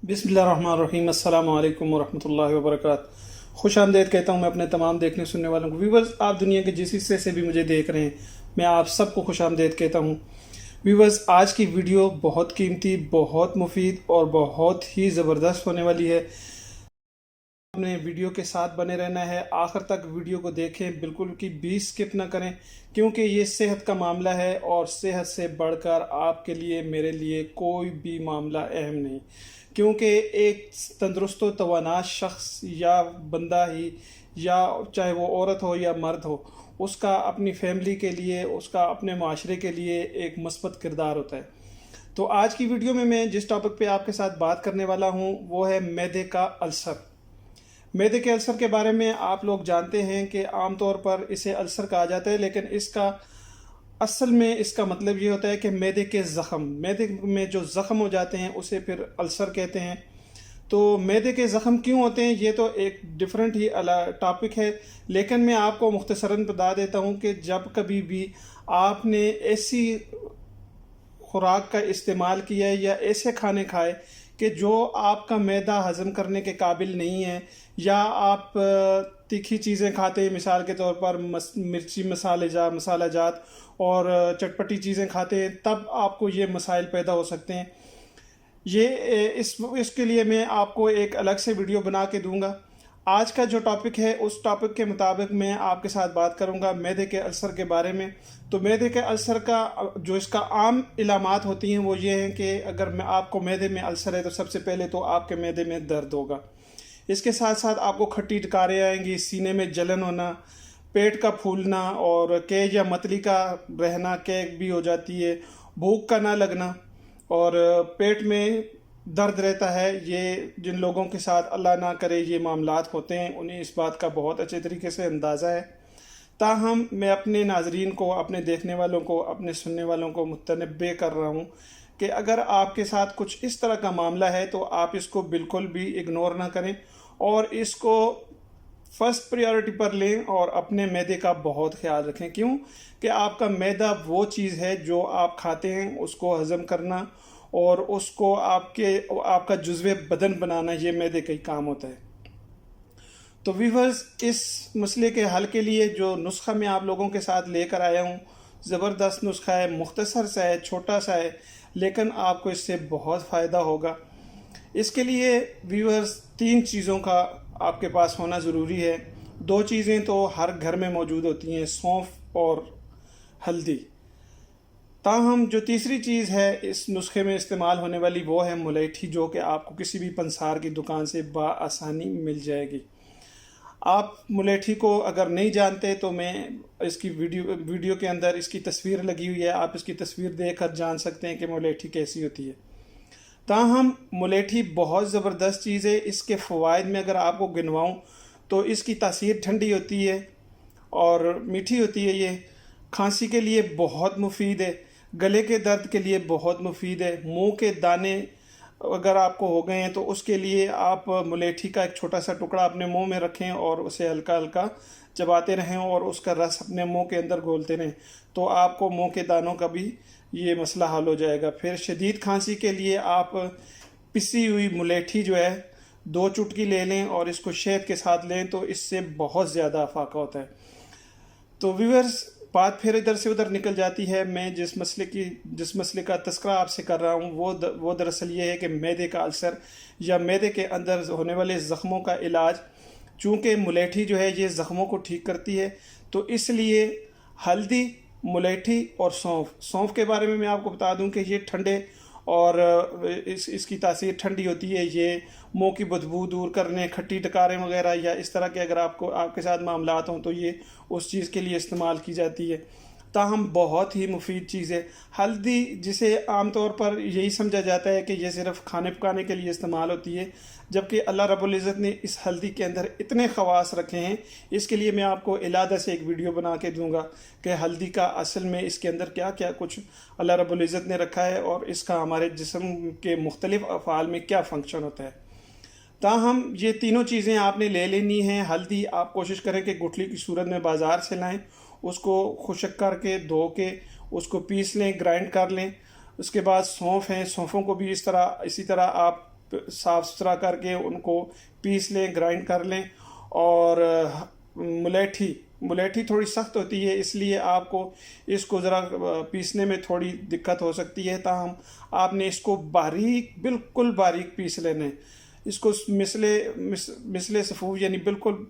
बिस्मिल्लाहिर्रहमानिर्रहीम। अस्सलाम वालेकुम वरहमतुल्लाहि वबरकातुहू। खुश आमदेद कहता हूँ मैं अपने तमाम देखने सुनने वालों को। व्यूवर्स, आप दुनिया के जिस हिस्से से भी मुझे देख रहे हैं, मैं आप सबको खुश आमदेद कहता हूँ। व्यूवर्स, आज की वीडियो बहुत कीमती, बहुत मुफीद और बहुत ही ज़बरदस्त होने वाली है। अपने वीडियो के साथ बने रहना है, आखिर तक वीडियो को देखें, बिल्कुल कि भी स्किप ना करें, क्योंकि ये सेहत का मामला है और सेहत से बढ़कर आपके लिए, मेरे लिए कोई भी मामला अहम नहीं। क्योंकि एक तंदुरुस्त व तवाना शख्स या बंदा ही, या चाहे वो औरत हो या मर्द हो, उसका अपनी फैमिली के लिए, उसका अपने माशरे के लिए एक मस्बत किरदार होता है। तो आज की वीडियो में मैं जिस टॉपिक पे आपके साथ बात करने वाला हूँ वो है मैदे का अल्सर। मैदे के अल्सर के बारे में आप लोग जानते हैं कि आम तौर पर इसे अल्सर कहा जाता है, लेकिन इसका असल में इसका मतलब ये होता है कि मैदे के ज़ख़म, मैदे में जो ज़ख़म हो जाते हैं उसे फिर अल्सर कहते हैं। तो मैदे के ज़ख़म क्यों होते हैं, ये तो एक डिफरेंट ही टॉपिक है, लेकिन मैं आपको मुख्तसरन बता देता हूँ कि जब कभी भी आपने ऐसी खुराक का इस्तेमाल किया है या ऐसे खाने खाए कि जो आपका मैदा हज़म करने के काबिल नहीं है, या आप तीखी चीज़ें खाते हैं, मिसाल के तौर पर मिर्ची मसाला जात और चटपटी चीज़ें खाते हैं, तब आपको ये मसाइल पैदा हो सकते हैं। ये इसके लिए मैं आपको एक अलग से वीडियो बना के दूंगा। आज का जो टॉपिक है उस टॉपिक के मुताबिक मैं आपके साथ बात करूंगा मैदे के अल्सर के बारे में। तो मैदे के अल्सर का जो इसका आम इलामात होती हैं वो ये हैं कि अगर मैं आपको मैदे में अल्सर है तो सबसे पहले तो आपके मैदे में दर्द होगा। इसके साथ साथ आपको खट्टी डकारें आएंगी, सीने में जलन होना, पेट का फूलना और कैज या मतली का रहना, कैक भी हो जाती है, भूख का ना लगना और पेट में दर्द रहता है। ये जिन लोगों के साथ अल्लाह ना करे ये मामलात होते हैं उन्हें इस बात का बहुत अच्छे तरीके से अंदाज़ा है। ताहम मैं अपने नाजरीन को, अपने देखने वालों को, अपने सुनने वालों को मुतनब्बे कर रहा हूँ कि अगर आपके साथ कुछ इस तरह का मामला है तो आप इसको बिल्कुल भी इग्नोर ना करें और इसको फर्स्ट प्रायोरिटी पर लें और अपने मैदे का बहुत ख्याल रखें। क्यों कि आपका मैदा वो चीज़ है जो आप खाते हैं उसको हज़म करना और उसको आपका जुज़्वे बदन बनाना, ये मैदे का ही काम होता है। तो व्यूअर्स, इस मसले के हल के लिए जो नुस्खा मैं आप लोगों के साथ लेकर आया हूँ, ज़बरदस्त नुस्खा है, मुख्तसर सा है, छोटा सा है, लेकिन आपको इससे बहुत फ़ायदा होगा। इसके लिए व्यूअर्स 3 चीज़ों का आपके पास होना ज़रूरी है। 2 चीज़ें तो हर घर में मौजूद होती हैं, सौंफ और हल्दी। ताहम जो तीसरी चीज़ है इस नुस्खे में इस्तेमाल होने वाली वो है मुलेठी, जो कि आपको किसी भी पंसार की दुकान से बआसानी मिल जाएगी। आप मुलेठी को अगर नहीं जानते तो मैं इसकी वीडियो के अंदर इसकी तस्वीर लगी हुई है, आप इसकी तस्वीर देखकर जान सकते हैं कि मुलेठी कैसी होती है। ताहम मुलेठी बहुत ज़बरदस्त चीज़ है। इसके फ़वाइद में अगर आपको गिनवाऊँ तो इसकी तासीर ठंडी होती है और मीठी होती है। ये खांसी के लिए बहुत मुफीद है, गले के दर्द के लिए बहुत मुफीद है, मुंह के दाने अगर आपको हो गए हैं तो उसके लिए आप मुलेठी का एक छोटा सा टुकड़ा अपने मुंह में रखें और उसे हल्का हल्का चबाते रहें और उसका रस अपने मुंह के अंदर घोलते रहें, तो आपको मुंह के दानों का भी ये मसला हल हो जाएगा। फिर शदीद खांसी के लिए आप पिसी हुई मुलेठी जो है 2 चुटकी ले लें और इसको शहद के साथ लें तो इससे बहुत ज़्यादा अफाका होता है। तो व्यूअर्स, बात फिर इधर से उधर निकल जाती है। मैं जिस मसले का तस्करा आपसे कर रहा हूँ वो दरअसल ये है कि मैदे का अल्सर या मैदे के अंदर होने वाले ज़ख्मों का इलाज। चूँकि मुलेठी जो है ये ज़ख्मों को ठीक करती है, तो इसलिए हल्दी, मुलेठी और सौंफ के बारे में मैं आपको बता दूं कि ये ठंडे और इसकी तासीर ठंडी होती है। ये मुंह की बदबू दूर करने, खट्टी डकारें वगैरह या इस तरह के अगर आपके साथ मामलात हों तो ये उस चीज़ के लिए इस्तेमाल की जाती है। ताहम बहुत ही मुफीद चीज़ है। हल्दी, जिसे आमतौर पर यही समझा जाता है कि ये सिर्फ खाने पकाने के लिए इस्तेमाल होती है, जबकि अल्लाह रब्बुल इज़्ज़त ने इस हल्दी के अंदर इतने ख़वास रखे हैं। इसके लिए मैं आपको इलादा से एक वीडियो बना के दूंगा कि हल्दी का असल में इसके अंदर क्या क्या कुछ अल्लाह रब्बुल इज़्ज़त ने रखा है और इसका हमारे जिस्म के मुख्तलिफ़ अफ़ाल में क्या फ़ंक्शन होता है। ताहम ये तीनों चीज़ें आपने ले लेनी हैं। हल्दी आप कोशिश करें कि गुठली की सूरत में बाज़ार से लाएं, उसको खुशक करके धो के उसको पीस लें, ग्राइंड कर लें। उसके बाद सौंफ हैं, सौंफों को भी इसी तरह आप صاف ستھرا کر کے ان کو پیس لیں، گرائنڈ کر لیں. اور ملیٹھی تھوڑی سخت ہوتی ہے، اس لیے آپ کو اس کو ذرا پیسنے میں تھوڑی دقت ہو سکتی ہے، تاہم آپ نے اس کو بالکل باریک پیس لینا ہے. اس کو مثل صفوف یعنی بالکل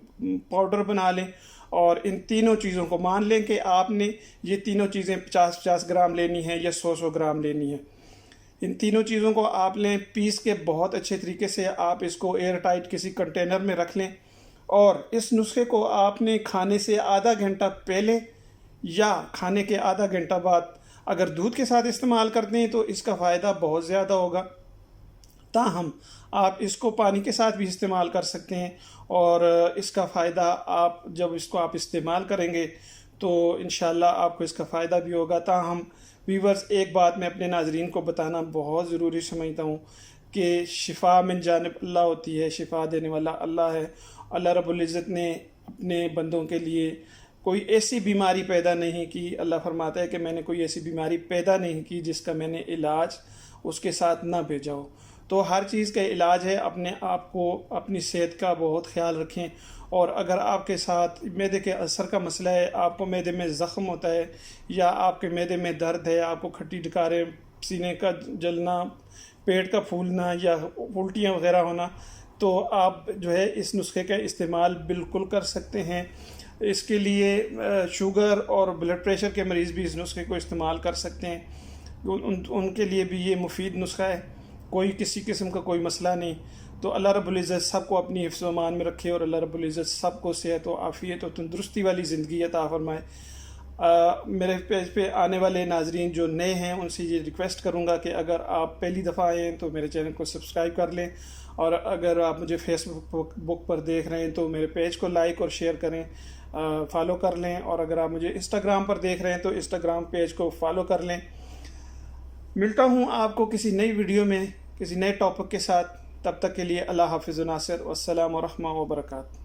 پاؤڈر بنا لیں. اور ان تینوں چیزوں کو مان لیں کہ آپ نے یہ تینوں چیزیں 50 گرام لینی ہیں یا 100 گرام لینی ہے. ان تینوں چیزوں کو آپ لیں، پیس کے بہت اچھے طریقے سے آپ اس کو ایئر ٹائٹ کسی کنٹینر میں رکھ لیں. اور اس نسخے کو آپ نے کھانے سے آدھا گھنٹہ پہلے یا کھانے کے آدھا گھنٹہ بعد اگر دودھ کے ساتھ استعمال کرتے ہیں تو اس کا فائدہ بہت زیادہ ہوگا. تاہم آپ اس کو پانی کے ساتھ بھی استعمال کر سکتے ہیں، اور اس کا فائدہ جب اس کو آپ استعمال کریں گے تو انشاءاللہ آپ کو اس کا فائدہ بھی ہوگا. تاہم ویورز، ایک بات میں اپنے ناظرین کو بتانا بہت ضروری سمجھتا ہوں کہ شفا من جانب اللہ ہوتی ہے، شفا دینے والا اللہ ہے. اللہ رب العزت نے اپنے بندوں کے لیے کوئی ایسی بیماری پیدا نہیں کی. اللہ فرماتا ہے کہ میں نے کوئی ایسی بیماری پیدا نہیں کی جس کا میں نے علاج اس کے ساتھ نہ بھیجا ہو. تو ہر چیز کا علاج ہے. اپنے آپ کو، اپنی صحت کا بہت خیال رکھیں. اور اگر آپ کے ساتھ معدے کے السر کا مسئلہ ہے، آپ کو معدے میں زخم ہوتا ہے یا آپ کے معدے میں درد ہے، آپ کو کھٹی ڈکاریں، سینے کا جلنا، پیٹ کا پھولنا یا الٹیاں وغیرہ ہونا، تو آپ جو ہے اس نسخے کا استعمال بالکل کر سکتے ہیں. اس کے لیے شوگر اور بلڈ پریشر کے مریض بھی اس نسخے کو استعمال کر سکتے ہیں. ان کے لیے بھی یہ مفید نسخہ ہے. کوئی کسی قسم کا کوئی مسئلہ نہیں. تو اللہ رب العزت سب کو اپنی حفظ و امان میں رکھے، اور اللہ رب العزت سب کو صحت و عافیت و تندرستی والی زندگی عطا فرمائے. میرے پیج پہ آنے والے ناظرین جو نئے ہیں ان سے یہ ریکویسٹ کروں گا کہ اگر آپ پہلی دفعہ آئے ہیں تو میرے چینل کو سبسکرائب کر لیں، اور اگر آپ مجھے فیس بک پر دیکھ رہے ہیں تو میرے پیج کو لائک اور شیئر کریں، فالو کر لیں. اور اگر آپ مجھے انسٹاگرام پر دیکھ رہے ہیں تو انسٹاگرام پیج کو فالو کر لیں. ملتا ہوں آپ کو کسی نئی ویڈیو میں کسی نئے ٹاپک کے ساتھ. تب تک کے لیے اللہ حافظ و ناصر. والسلام ورحمۃ وبرکاتہ.